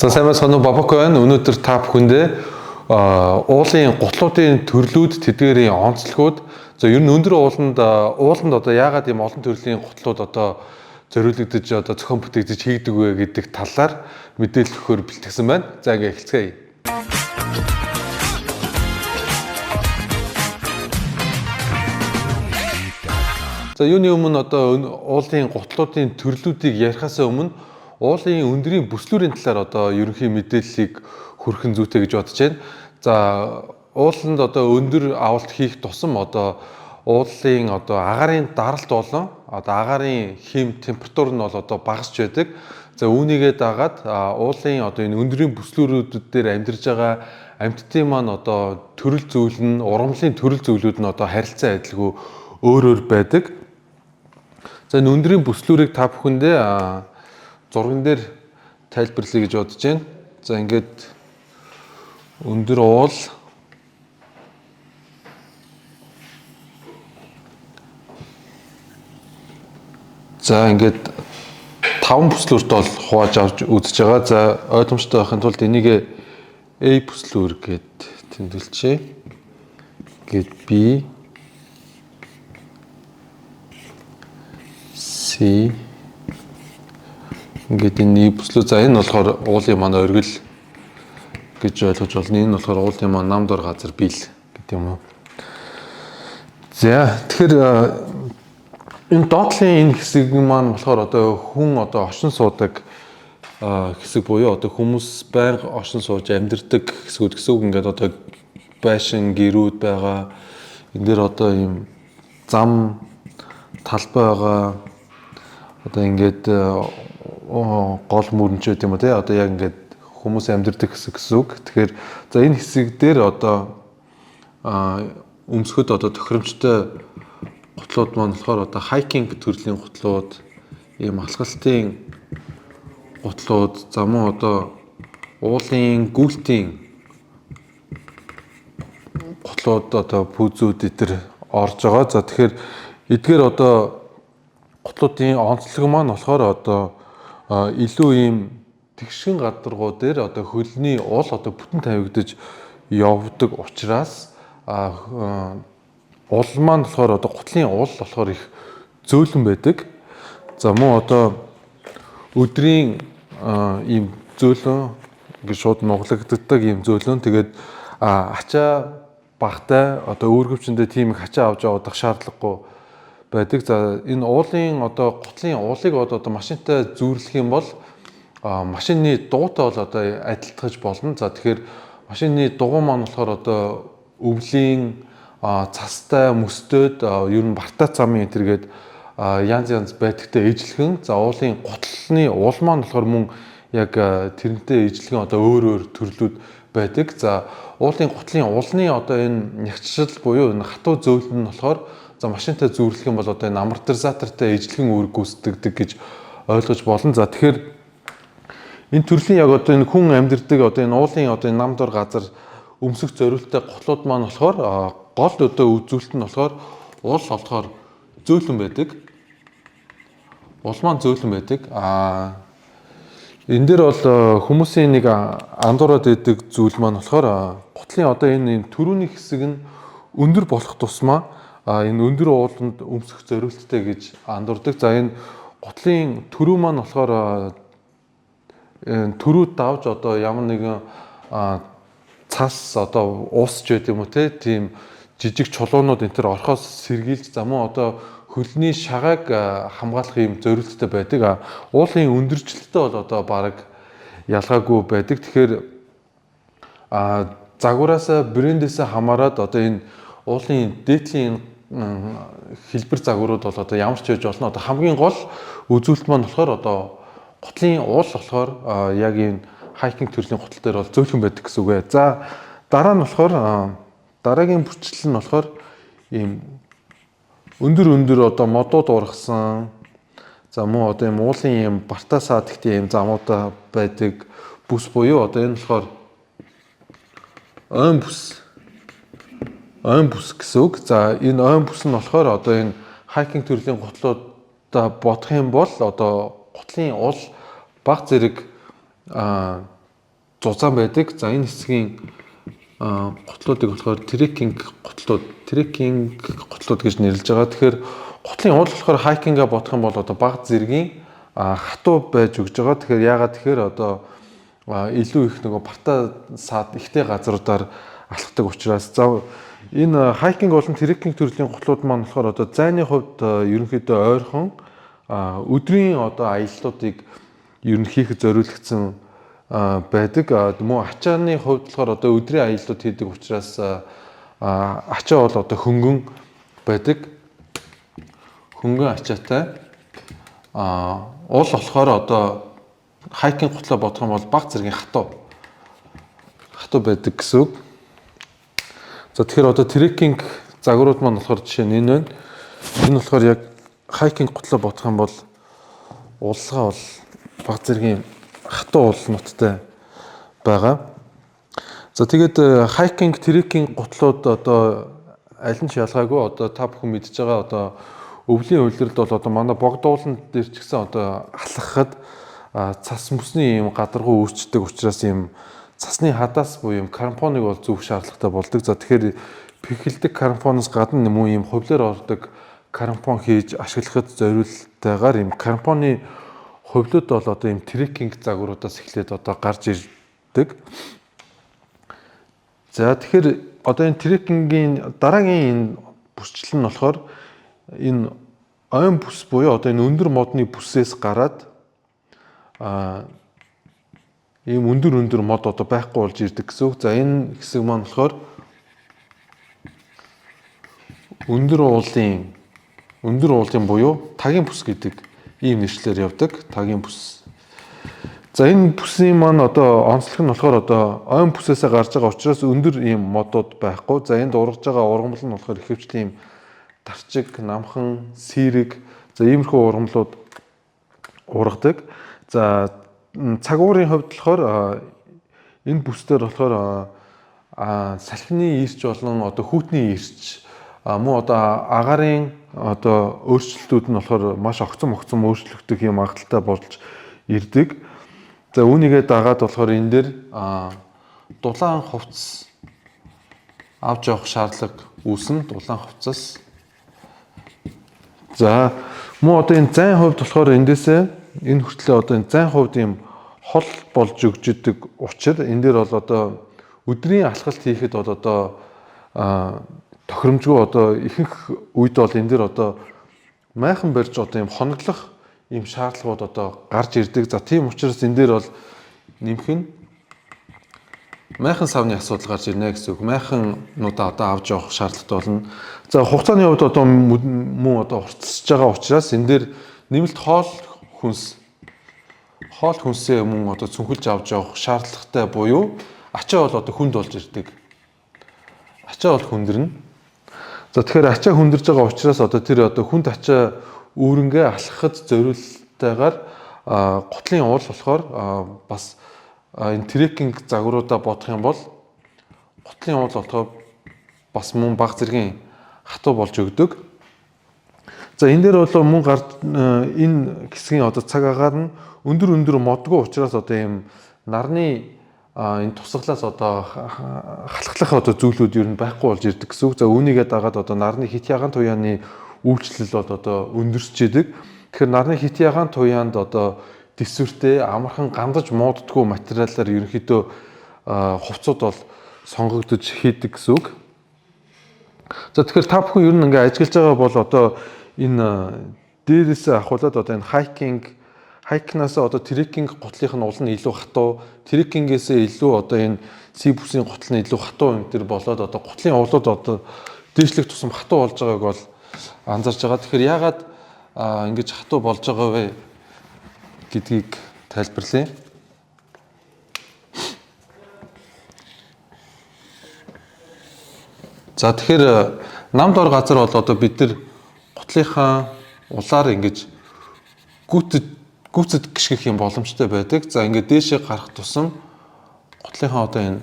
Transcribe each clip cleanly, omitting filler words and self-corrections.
За сайн байна уу Бабако байна. Өнөөдөр та бүхэндээ уулын гутлуудын төрлүүд, тэдгээрийн онцлогуд. За ер нь өндөр ууланд одоо яагаад ийм олон төрлийн гутлууд одоо зориулагдаж одоо зохион бүтээгдэж хийгдэг вэ гэдэг талаар мэдээлэл өгөхөөр бэлтгэсэн байна. За ингээ эхэлцгээе. За юуны өмнө одоо уулын гутлуудын төрлүүдийг ярихаас өмнө уулын өндрийн бүслүүрийн талаар одоо ерөнхий мэдээллийг хүргэх зүйтэй гэж бодож байна. За ууланд одоо өндөр авалт хийх тусам одоо уулын одоо агаарын даралт болон одоо агаарын хэм температур нь бол одоо багасч байдаг. За үүнийгээ дагаад уулын одоо энэ өндрийн бүслүүрүүд дээр амьдарж байгаа амьтдын маань одоо төрөл зүйл нь ургамлын төрөл зүйлүүд нь одоо харилцан адилгүй өөр байдаг. За энэ өндрийн бүслүүрийг та бүхэндээ зурган дээр тайлбарлая гэж бодож байна. За ингээд өндөр уул за ингээд 5 бүслүүрт бол хувааж авч үзэж байгаа. За ойлгомжтой байхын тулд энийг A бүслүүр гэд тэмдэглэжээ. Гэт B C ингээд энэ бүслүү. За энэ болохоор уулын маань оргил гэж ойлгож байна. Энэ болохоор уулын маань нам дор газар бил гэдэг юм уу. За тэгэхээр энэ доотлын энэ хэсэг маань болохоор одоо хүн одоо оршин суудаг хэсэг буюу одоо хүмүүс байнга оршин сууж амьдардаг хэсгүүд гэсэн үг. Ингээд одоо байшин гэрүүд байгаа. Энэ дээр одоо ийм зам талбай байгаа. Одоо ингээд гол мөрөнч гэдэг юм уу те. Одоо яг ингээд хүмүүс амьдардаг хэсэг гэсэн үг. Тэгэхээр за энэ хэсэг дээр одоо өмсгөд одоо тохиромжтой гутлууд маань болохоор одоо хайкинг төрлийн гутлууд, ийм алхалтын гутлууд, за мөн одоо уулын гүйлтийн гутлууд одоо пүүзүүд эдгээр орж байгаа. За тэгэхээр эдгээр одоо гутлуудын онцлог маань болохоор одоо илүү ийм тэгшин гадаргуу дээр одоо хөлний уул одоо бүтэн тавигдаж явдаг учраас уул маань болохоор одоо гутлын уул болохоор их зөөлөн байдаг. За мөн одоо өдрийн ийм зөөлөн гэж шууд нуглагддаг ийм зөөлөн. Тэгээд ачаа багтай одоо өөргөвчөндөө тийм их ачаа авч явах шаардлагагүй байдаг. За энэ уулын одоо гутлын уулыг одоо машинтай зүүрлэх юм бол машины дугуйтай бол одоо адилтгаж болно. За тэгэхээр машины дугуй маань болохоор одоо өвлийн цастай мөсtöд ер нь бартаа цамын энтергээд янз байдагтай ижлэхэн. За уулын гутлын уул маань болохоор мөн яг тэрнтэй ижлэхэн одоо өөр төрлүүд байдаг. За уулын гутлын уулны одоо энэ нягчшил буюу энэ хатуу зөөлөн нь болохоор за машинтай зүүрлэх юм бол одоо энэ амортизатортай ижлэхэн үүрэг гүйцэтгэдэг гэж ойлгож болно. За тэгэхээр энэ төрлийн яг одоо энэ хүн амьдардаг одоо энэ уулын одоо энэ нам дор газар өмсөх зорилттой гутлууд маань болохоор гол одоо үзүүлэлт нь болохоор уул болохоор зөөлөн байдаг. Уул маань зөөлөн байдаг. Энэ дээр бол хүмүүсийн нэг андуураад идэг зүйл маань болохоор гутлын одоо энэ төрүүний хэсэг нь өндөр болох тусмаа энэ өндөр ууланд өмсөх зорилттой гэж андуурдаг. За энэ гутлын төрүү маань болохоор төрүүд давж одоо ямар нэгэн цас одоо уусч байд юм уу те тийм жижиг чулуунууд энэ төр орхоос сэргийлж за мөн одоо хөлний шагааг хамгаалах юм зорилттой байдаг. Уулын өндөрчлөлтөө бол одоо бараг ялгаагүй байдаг. Тэгэхээр загвараасаа брэндээсээ хамаарат одоо энэ уулын дээдлийн хэлбэр загварууд бол одоо ямар ч байж болно. Одоо хамгийн гол үзүүлэлт маань болохоор одоо гутлын уул болохоор яг энэ хайкинг төрлийн гутал дээр бол зөөлхөн байдаг гэсэн үг ээ. За дараа нь болохоор дараагийн бүрчлэл нь болохоор ийм өндөр одоо модууд ургасан. За мөн одоо ийм уулын ийм бартаа саадагтын ийм замуудаа байдаг бүс буюу одоо энэ болохоор ойн бүс гэсэн үг. За энэ ойн бүс нь болохоор одоо энэ хайкинг төрлийн гутлуудаа бодох юм бол одоо гутлын уул баг зэрэг зузаан байдаг. За энэ хэсгийн гутлуудыг болохоор трекинг гутлууд гэж нэрлэж байгаа. Тэгэхээр гутлын уул болохоор хайкинга бодох юм бол одоо бага зэргийн хатуу байж өгж байгаа. Тэгэхээр яагаад тэгэхээр одоо илүү их нөгөө парта саад ихтэй газруудаар алхдаг учраас за энэ хайкинг болон трекинг төрлийн гутлууд маань болохоор одоо зайны хувьд ерөнхийдөө ойрхон өдрийн одоо аяллуудыг ер нь хийхэд зориулагдсан байдаг. Мөн ачааны хувьд болохоор одоо өдрийн аяллууд хийдэг учраас ачаа бол одоо хөнгөн байдаг. Хөнгөн ачаатай. Уул болохоор одоо хайкинг гутлаа бодох юм бол бага зэргийн хатуу байдаг гэсэн үг. За тэгэхээр одоо трекинг загварууд маань болохоор жишээ нь энэ байна. Энэ болохоор яг хайкинг гутлаа бодох юм бол уулсгаа бол бага зэргийн хатуу уулнуудтай байгаа. За тэгээд хайкинг, трекинг гутлууд одоо аль нь ч ялгаагүй одоо та бүхэн мэдж байгаа одоо өвлийн улиралд бол одоо манай богдуулан дээр ч гэсэн одоо алхахад цас мөсний юм гадаргуу үүсчдэг учраас юм цасны хадаас буюу юм карампоныг бол зөв шаардлагатай болдог. За тэгэхээр пихэлдэг карампоноос гадна мөн юм хувлаар ордог карампон хийж ашиглахад зориултайгаар юм карампоны хувлууд бол одоо юм трекинг загваруудаас эхлээд одоо гарч ирдэг. За тэгэхээр одоо энэ трекингийн дараагийн энэ бүсчлэл нь болохоор энэ ойн бүс буюу одоо энэ өндөр модны бүсээс гараад ийм өндөр мод одоо байхгүй болж ирдэг гэсэн үг. За энэ хэсэг маань болохоор өндөр уулын буюу тагийн бүс гэдэг ийм нэршлэр явдаг. Тагийн бүс. За энэ бүсийн маань одоо онцлог нь болохоор одоо ойн бүсээсээ гарч байгаа учраас өндөр ийм модууд байхгүй. За энд ургаж байгаа ургамал нь болохоор ихэвчлэн ийм тарчиг, намхан, сэрэг за иймэрхүү ургамлууд ургадаг. За цаг уурын хувьд болохоор энэ бүсдэр болохоор салхины ирч болон одоо хүүтний ирч мөн одоо агарын одоо өөрчлөлтүүд нь болохоор маш огцом өөрчлөгдөх юм агталтай болж ирдэг. За үүнийгээ дагаад болохоор энэ дээр дулаан хувцас авч явах шаардлага үүснэ. Дулаан хувцас. За мөн одоо энэ зайн хувьд болохоор эндээсээ энэ хүртлээр одоо энэ зайн хувьд юм хол болж өгждөг учраас энэ дээр бол одоо өдрийн алхалт хийхэд бол одоо тохиромжгүй одоо ихэнх үед бол энэ дээр одоо майхан барьж одоо юм хоноглох ийм шаардлагууд одоо гарч ирдэг. За тийм учраас энэ дээр бол нэмэх нь майхан савны асуудал гарч ирнэ гэсэн үг. Майханнуудаа одоо авч явах шаардлагатай болно. За хугацааны хувьд одоо мөн одоо хурцсаж байгаа учраас энэ дээр нэмэлт хоол хүнсээ мөн одоо цүнхэлж авч явах шаардлагатай буюу ачаа бол одоо хүнд болж ирдэг. Ачаа бол хүндэрнэ. За тэгэхээр ачаа хүндэрж байгаа учраас одоо тэр одоо хүнд ачаа үүрэнгээ алхахад зориултайгаар гутлын уул болохоор бас энэ трекинг загваруудаа бодох юм бол гутлын уул болохоор бас мөн бага зэргийн хатуу болж өгдөг. За энэ дээр бол мөн энэ хэсгийн одоо цаг агаар нь өндөр модгүй учраас одоо ийм нарны энэ тусгалаас одоо халахлах одоо зүйлүүд ер нь байхгүй болж ирдэг гэсэн үг. За үүнийгээ дагаад одоо нарны хит ягаан туяаны үйлчлэл бол одоо өндөрсөж идэг. Тэгэхээр нарны хит ягаан туяанд одоо дэвсвэртэй амархан гандаж мууддаггүй материалаар ерөнхийдөө хувцууд бол сонгогдож хийдэг гэсэн үг. За тэгэхээр та бүхэн ер нь ингээ ажиглаж байгаа бол одоо энэ дээрээс ахуулаад одоо энэ хайкнаас одоо трекинг гутлынх нь уул нь илүү хатуу, трекингээс илүү одоо энэ си бүсийн гутал нь илүү хатуу юм төр болоод одоо гутлын уулууд одоо дээшлэх тусам хатуу болж байгааг бол анзаарч байгаа. Тэгэхээр яагаад ингэж хатуу болж байгаа вэ гэдгийг тайлбарлая. За тэгэхээр намд ор газар бол одоо бид нар гутлынхаа улаар ингэж гүйцэд гიშгэх юм боломжтой байдаг. За ингээд дээшээ гарах тусам гутлынхаа одоо энэ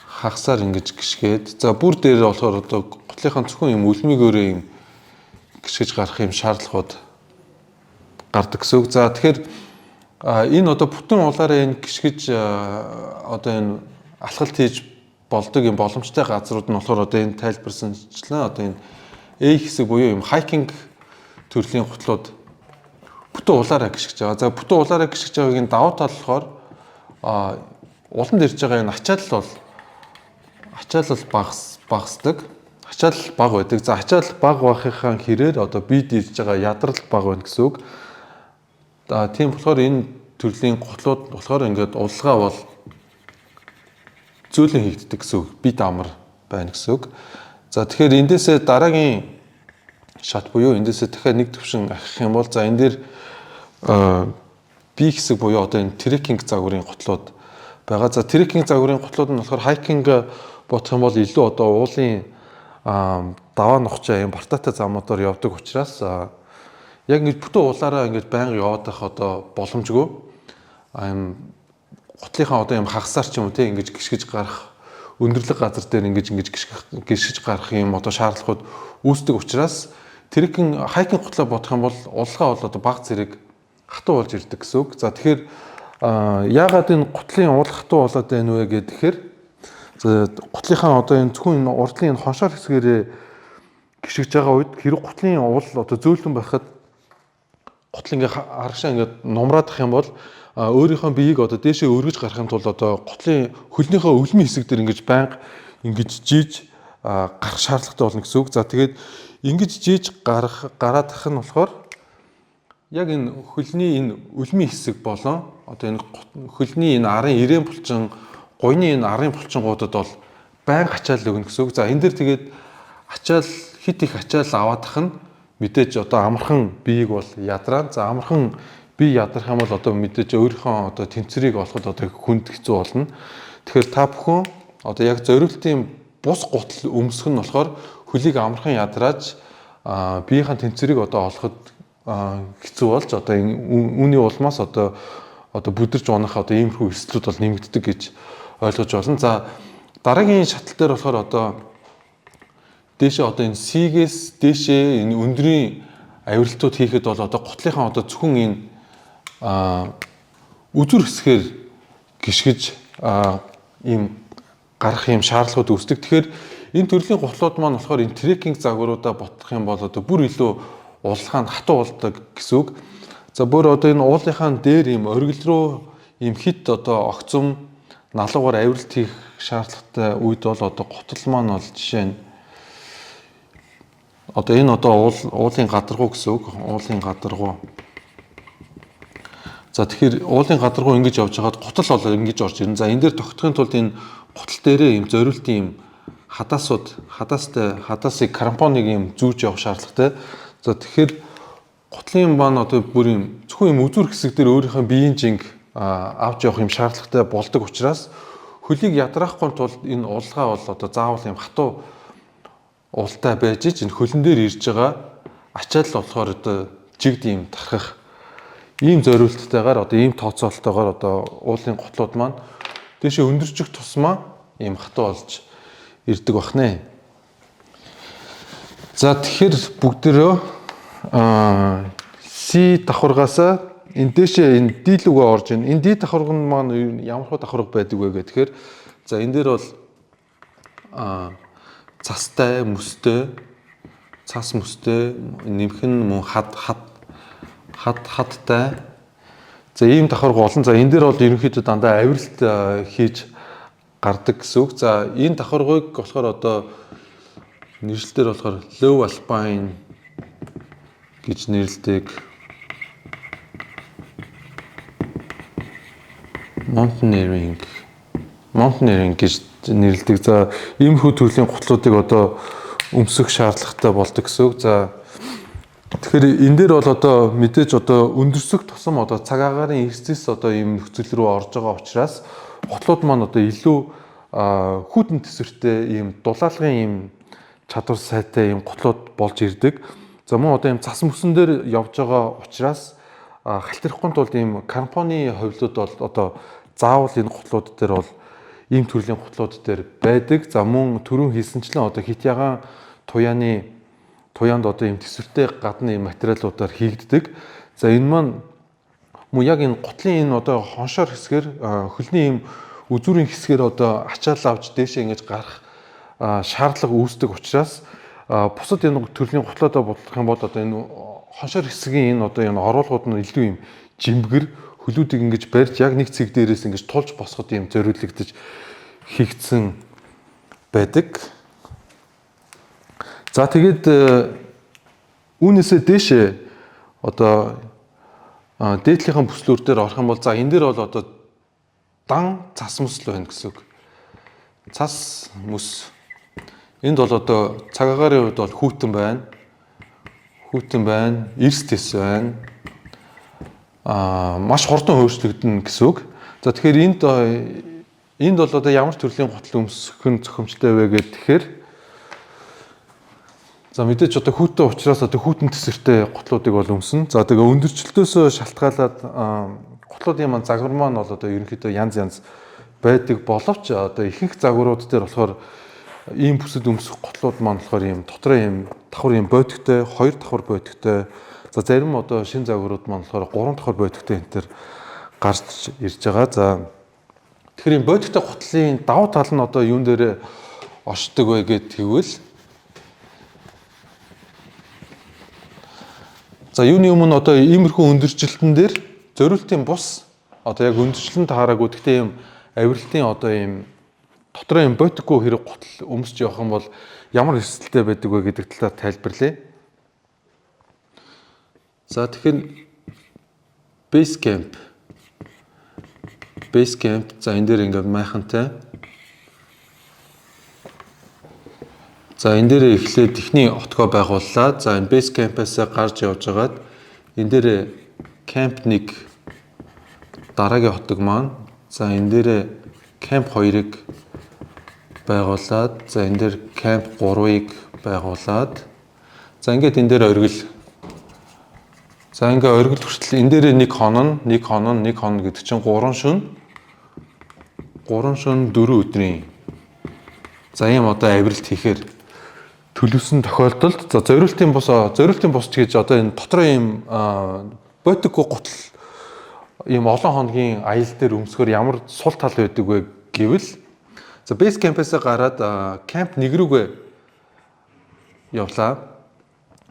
хагасаар ингэж гიშгээд за бүр дээр болохоор одоо гутлынхаа зөвхөн юм үлмигөөрөө юм гიშгэж гарах юм шаардлагууд гардаг гэсэн үг. За тэгэхээр Энэ одоо бүтэн улаараа энэ гიშгэж одоо энэ алхалт хийж болдог юм боломжтой газрууд нь болохоор одоо энэ тайлбарсанчлан одоо энэ A хэсэг буюу юм хайкинг төрлийн гутлууд бүтэн улаараа гიშгэж байгаа. За бүтэн улаараа гიშгэж байгаагийн давуу тал болохоор уланд ирж байгаа энэ ачаалал багасдаг. Ачаалал бага байдаг. За ачаалал бага байхын хэрээр одоо бид ирж байгаа ядрал бага байна гэсэн үг. Тийм болохоор энэ төрлийн гутлууд болохоор ингээд улсгаа бол зөөлөн хийгддэг гэсэн үг. Бид амар байна гэсэн үг. За тэгэхээр эндээсээ дараагийн шат буюу эндээсээ дахиад нэг төвшин ахих юм бол за энэ дээр B хэсэг буюу одоо энэ трекинг загварын гутлууд байгаа. За трекинг загварын гутлууд нь болохоор хайкинг бодох юм бол илүү одоо уулын даваа нухчаа юм бартаатай замуудаар явдаг учраас яг ингэж бүтэн уулаараа ингэж байнга яваад байх одоо боломжгүй. Юм гутлынхаа одоо юм хагасаар ч юм уу тийм ингэж гიშгэж гарах өндөрлөг газар дээр ингэж гიშгэж гарах юм одоо шаардлагууд үүсдэг учраас трекинг хайкинг гутлаа бодох юм бол улсгаа бол одоо баг зэрэг хатуу болж ирдэг гэсэн үг. За тэгэхээр яагаад энэ гутлын уул хатуу болоод байна вэ гэхээр гутлынхаа одоо энэ зөвхөн энэ урдлын энэ хоншоор хэсгээрээ гიშгэж байгаа үед хэрэг гутлын уул одоо зөөлөн байхад гутал ингээ харагшаа ингээ нумраадах юм бол өөрийнхөө биеийг одоо дээшээ өргөж гарахын тулд одоо гутлын хөлнийхөө өвлмийн хэсэг дээр ингэж байнга ингэж жийж гарах шаардлагатай болно гэсэн үг. За тэгээд ингэж жийж гараадах нь болохоор яг энэ хөлний энэ өлмийн хэсэг болон одоо энэ хөлний энэ арын ирээн булчин гойны энэ арын булчингуудад бол байнга ачаал өгнө гэсэн үг. За энэ дээр тэгээд ачаал хит их ачаал аваадах нь мэдээж одоо амархан биеийг бол ядраа. За амархан бие ядрах юм бол одоо мэдээж өөрийнхөө одоо тэнцвэрийг олоход одоо хүнд хэцүү болно. Тэгэхээр та бүхэн одоо яг зориултын бус гутал өмсөх нь болохоор хөлийг амархан ядрааж биеийн тэнцвэрийг одоо олоход хэцүү болж одоо үүний улмаас одоо бүдэрч унах одоо иймэрхүү эслүүд бол нэмэгддэг гэж ойлгож байна. За дараагийн шатал дээр болохоор одоо дээшээ одоо энэ C-гээс дээшээ энэ өндрийн авиралтууд хийхэд бол одоо гутлынхаа одоо зөвхөн энэ үзүр хэсгээр гიშгэж ийм гарах юм шаардлагууд үүсдэг. Тэгэхээр энэ төрлийн гутлууд маань болохоор энэ трекинг загваруудаа ботох юм бол одоо бүр илүү уулахаа хатуу болдог гэсэн үг. За бүр одоо энэ уулынхаа дээр ийм оргил руу ийм хит одоо огцом налуугаар авиралт хийх шаардлагатай үед бол одоо гутал маань бол жишээ нь одоо энэ одоо уулын гадаргуу гэсэн үг. Уулын гадаргуу. За тэгэхээр уулын гадаргуу ингэж явж хагаад гутал бол ингэж орж ирнэ. За энэ дээр тогтохын тулд энэ гутал дээрээ ийм зориултын ийм хадаасыг карбоныг ийм зүүж явах шаардлагатай. За тэгэхээр гутлын баан одоо бүр ийм зөвхөн ийм үзүр хэсэг дээр өөрийнхөө биеийн жинг авч явах юм шаардлагатай болдог учраас хөлийг ядраахгүй тулд энэ уулгаа бол одоо заавал ийм хатуу уултай байж энэ хөлн дээр ирж байгаа ачаал болохоор одоо жигд ийм тархах ийм зориулттайгаар одоо ийм тооцоолтойгоор одоо уулын гутлууд маань дээшээ өндөрчих тусмаа ийм хатуу болж ирдэг бахнэ. За тэгэхээр бүгдээрөө C давхаргаасаа энэ дээшээ энэ D лүгөө орж ийн. Энэ D давхарга нь маань ямар хөө давхарга байдаг вэ гэхээр за энэ дээр бол цастай, мөстэй, цас мөстэй, нэмэх нь мөн хадтай. За ийм давхарга олон. За энэ дээр бол ерөнхийдөө дандаа авиралт хийж гардаг гэсэн үг. За энэ давхаргыг болохоор одоо нэрлэлээр болохоор low alpine гэж нэрлэдэг. Mountaineering гэж нэрлэдэг. За иймэрхүү төрлийн гутлуудыг одоо өмсөх шаардлагатай болдог гэсэн үг. За тэгэхээр энэ дээр бол одоо мэдээж одоо өндөрсөх тусам одоо цаг агаарын эрсдэс одоо ийм нөхцөл рүү орж байгаа учраас гутлууд маань одоо илүү хүйтэн төсвөртэй ийм дулаалгын ийм чадвар сайтай ийм гутлууд болж ирдэг. За мөн одоо ийм цас мөсөн дээр явж байгаа учраас халтарахгүй тулд ийм карбоны ховлууд бол одоо заавал энэ гутлууд дээр бол ийм төрлийн гутлууд дээр байдаг. За мөн түрүүн хийсэнчлэн одоо хит ягаан туяанд одоо ийм төсвөртэй гадна ийм материалуудаар хийгддэг. За энэ маань мөн яг энэ гутлын энэ одоо хоншоор хэсгээр хөлний ийм үзүүрийн хэсгээр одоо ачаал авч дээшээ ингэж гарах шаардлага үүсдэг учраас бусад энэ төрлийн гутлаадаа бодлох юм бол одоо энэ хоншоор хэсгийн энэ одоо энэ оруулгууд нь илүү ийм жимбгэр хөлүүдийг ингэж барьж яг нэг цэг дээрээс ингэж тулж босгоход ийм зориулагдаж хийгдсэн байдаг. За тэгээд үүнээсээ дээшээ одоо дээдлийнхэн бүслүүр дээр орох юм бол за энэ дээр бол одоо дан цас мөс л байна гэсэн үг. Цас мөс. Энд бол одоо цаг агаарын хувьд бол хүүтэн байна. Хүүтэн байна, эрс тес байна. Маш хурдан өөрчлөгдөн гэсэн үг. За тэгэхээр энд бол одоо ямар төрлийн гутал өмсөх нь зохимжтой вэ гэхээр за мэдээж одоо хүүтэн учраас одоо хүүтэн тесвэртэй гутлуудыг бол өмснө. За тэгээ өндөрчлөлтөөс шалтгаалаад гутлуудын маань загвар маань бол одоо ерөнхийдөө янз байдаг боловч одоо ихэнх загварууд дээр болохоор ийм бүсэд өмсөх гутлууд маань болохоор ийм дотроо ийм давхар ийм бодигтой, 2 давхар бодигтой. За зарим одоо шин загварууд маань болохоор 3 давхар бодигтой энэ төр гарч ирж байгаа. За тэгэхээр ийм бодигтой гутлын давуу тал нь одоо юун дээр оршдог вэ гэвэл за юуны өмнө одоо иймэрхүү өндөрчлөлтөн дээр зориултын бус одоо яг өндөрчлөлтөнд таараагүй гэхдээ ийм авиралтын одоо ийм дотроо ийм бодиггүй хэрэг гутал өмсөж явах юм бол ямар эрсдэлтэй байдаг вэ гэдэг талаар тайлбарлая. За тэгэхээр base camp за энэ дээр ингээд майхантай. За энэ дээр эхлээд эхний отгоо байгууллаа. За энэ base camp-аас гарч явж байгаад энэ дээр camp 1 дараагийн хотог маань. За энэ дээр camp 2-ыг байгуулад, за энэ дээр camp 3-ыг байгуулад. За ингээд энэ дээр оргил. За ингээд оргил хүртэл энэ дээр нэг хоног гэдэг чинь 3 шөнө 4 өдрийн. За ийм одоо авиралт хийхээр төлөвсөн тохиолдолд за зориултын бус ч гэж одоо энэ дотроо ийм бодиггүй гутал ийм олон хоногийн аял дээр өмсгөр ямар сул тал байдаг вэ гэвэл за base camp-аас гараад camp 1 рүүгээ явлаа.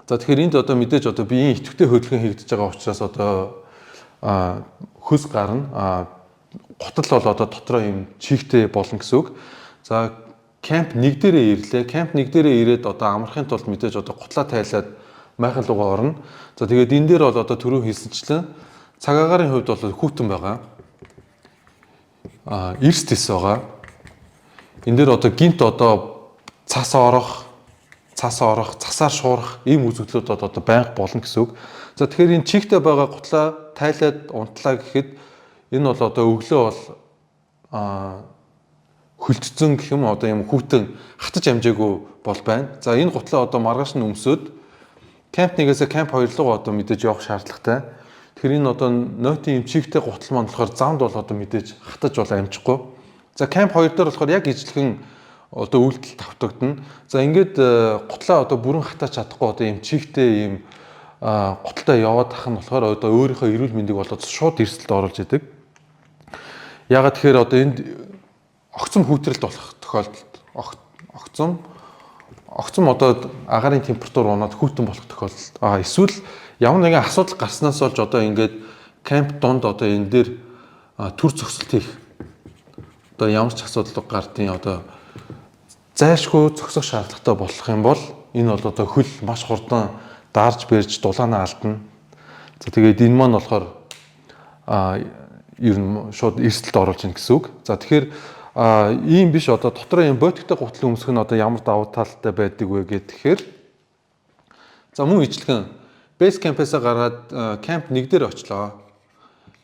За тэгэхээр энд одоо мэдээж одоо биеийн идэвхтэй хөдөлгөөн хийгдэж байгаа учраас одоо хөс гарна. Гутал бол одоо дотроо ийм чихтэй болно гэсэн үг. За camp 1 дээрээ ирлээ. Camp 1 дээрээ ирээд одоо амрахын тулд мэдээж одоо гутлаа тайлаад майхан руугаа орно. За тэгээд энэ дээр бол одоо түрүү хийсэнчлэн цаг агаарын хувьд бол хүүтэн байгаа. Эрс тес байгаа. Энэ дээр одоо гинт одоо цас орох, цасаар шуурах ийм үзэгдлүүд одоо байнга болно гэсэн үг. За тэгэхээр энэ чихтэй байгаа гутлаа тайлаад унтлаа гэхэд энэ бол одоо өглөө бол хөлдсөн гэх юм одоо юм хүүтэн хатаж амжаагүй бол байна. За энэ гутлаа одоо маргааш нь өмсөд camp 1-ээс camp 2 руу одоо мэдээж явах шаардлагатай. Тэгэхээр энэ одоо нойтын юм чихтэй гутал маань болохоор замд бол одоо мэдээж хатаж бол амжихгүй. За camp 2 дээр болохоор яг ижлэхэн одоо үйлдэл тавтагдана. За ингээд гутлаа одоо бүрэн хатаж чадахгүй одоо юм чихтэй юм гуталтай яваад ах нь болохоор одоо өөрийнхөө эрүүл мэндийг болоод шууд эрсдэлд оруулж идэг. Ягаад тэгэхээр одоо энд огцом хүүтрэлт болох тохиолдолд огцом одоо агаарын температур унаад хүүтэн болох тохиолдолд эсвэл ямар нэгэн асуудал гарснаас болж одоо ингээд camp донд одоо энэ дээр төр зөксөлт хийх одоо ямар ч асуудал гардیں одоо зайлшгүй зөксөх шаардлагатай болох юм бол энэ бол одоо хөл маш хурдан даарж бэрж дулаанаа алдна. За тэгээд энэ маань болохоор ер нь шууд эрсдэлд оруулж ийн гэсэн үг. За тэгэхээр ийм биш одоо дотроо юм бодигтой гутал өмсөх нь одоо ямар давуу талтай байдаг вэ гэхээр за мөн ижлэгэн base camp-аас гараад camp 1 дээр очлоо.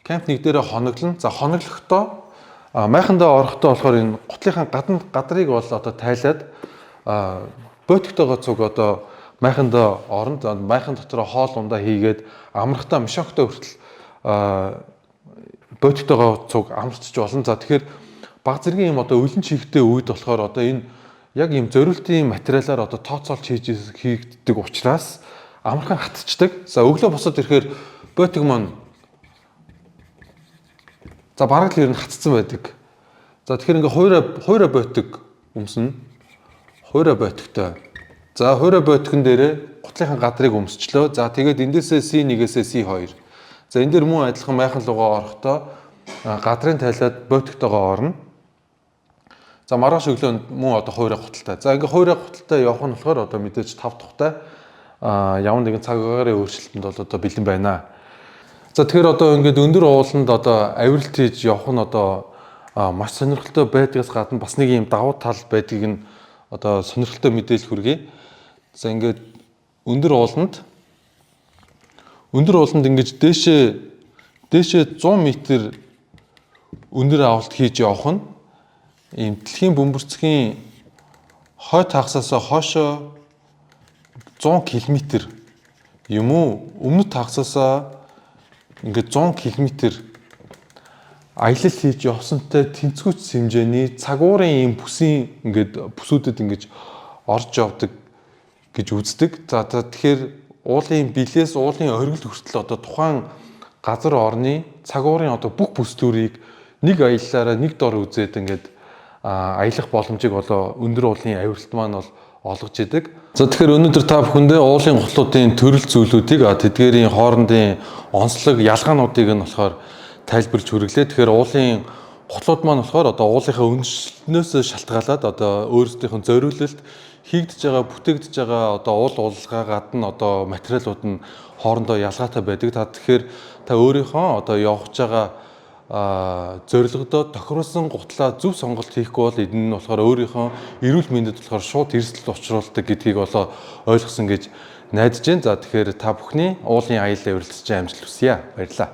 Camp 1 дээр хоноглон. За хоноглохдоо майхандаа орохдоо болохоор энэ гутлынхаа гадрыг бол одоо тайлаад бодигтойгоо цуг одоо майхандаа орно. За майхан дотор хоол ундаа хийгээд амрахтаа мишогтой хүртэл бодигтойгоо цуг амарчж болно. За тэгэхээр баг зэргийн юм одоо өлөн чихтэй үед болохоор одоо энэ яг юм зориултын материалаар одоо тооцоолж хийгддэг учраас амархан хатцдаг. За өглөө босоод ирэхээр ботиг маань За бараг л ер нь хатцсан байдаг. За тэгэхээр ингээ хуурай бойтог өмснө. Хуурай бойтогтой. За хуурай бойтогн дээрээ гутлынхаа гадрыг өмсчлөө. За тэгээд эндээсээ C1-ээс C2. За энэ дээр мөн адилхан майхан лугаа орохдоо гадрын тайлаад бойтогтойгоо орно. За маргааш өглөө мөн одоо хуурай гуталтай. За ингээ хуурай гуталтай явах нь болохоор одоо мэдээж 5 тухтай ямар нэгэн цаг агаарын өөрчлөлтөнд бол одоо бэлэн байна. За тэгэхээр одоо ингээд өндөр ууланд одоо авиралт хийж явах нь одоо маш сонирхолтой байдгаас гадна бас нэг юм давуу тал байдгийг нь одоо сонирхолтой мэдээлэл хүргэе. За ингээд өндөр ууланд ингэж дээшээ 100 м өндөр авалт хийж явах нь ийм дэлхийн бөмбөрцгийн хойд хагасаас хойшоо 100 км юм уу өмнөд хагасаас ингээд 100 км аялал хийж явсантай тэнцвүүц хэмжээний цаг уурын ийм бүсийн ингээд бүсүүдэд ингэж орж явдаг гэж үздэг. За тэгэхээр уулын билээс уулын оргил хүртэл одоо тухайн газар орны цаг уурын одоо бүх бүслүүрийг нэг аяллаараа нэг дор үзээд ингээд аялах боломжийг болоо өндөр уулын авиралт маань бол олгож идэг. За тэгэхээр өнөөдөр та бүхэндээ уулын гутлуудын төрөл зүйлүүдийг тэдгээрийн хоорондын онцлог ялгаануудыг нь болохоор тайлбарлаж хүргэлээ. Тэгэхээр уулын гутлууд маань болохоор одоо уулынхаа өнцлнөөс шалтгаалаад одоо өөрсдийнх нь зориулалт хийгдэж байгаа, бүтээгдэж байгаа одоо уул уулалгаа гадна одоо материалууд нь хоорондоо ялгаатай байдаг. Тэгэхээр та өөрийнхөө одоо явж байгаа зорилгодоо тохируулсан гутлаа зөв сонголт хийхгүй бол энэ нь болохоор өөрийнхөө эрүүл мэндэд болохоор шууд эрсдэл учруулдаг гэдгийг болоо ойлгосон гэж найдаж байна. За тэгэхээр та бүхний уулын аялал авиралцж амжилт хүсье. Баярлалаа.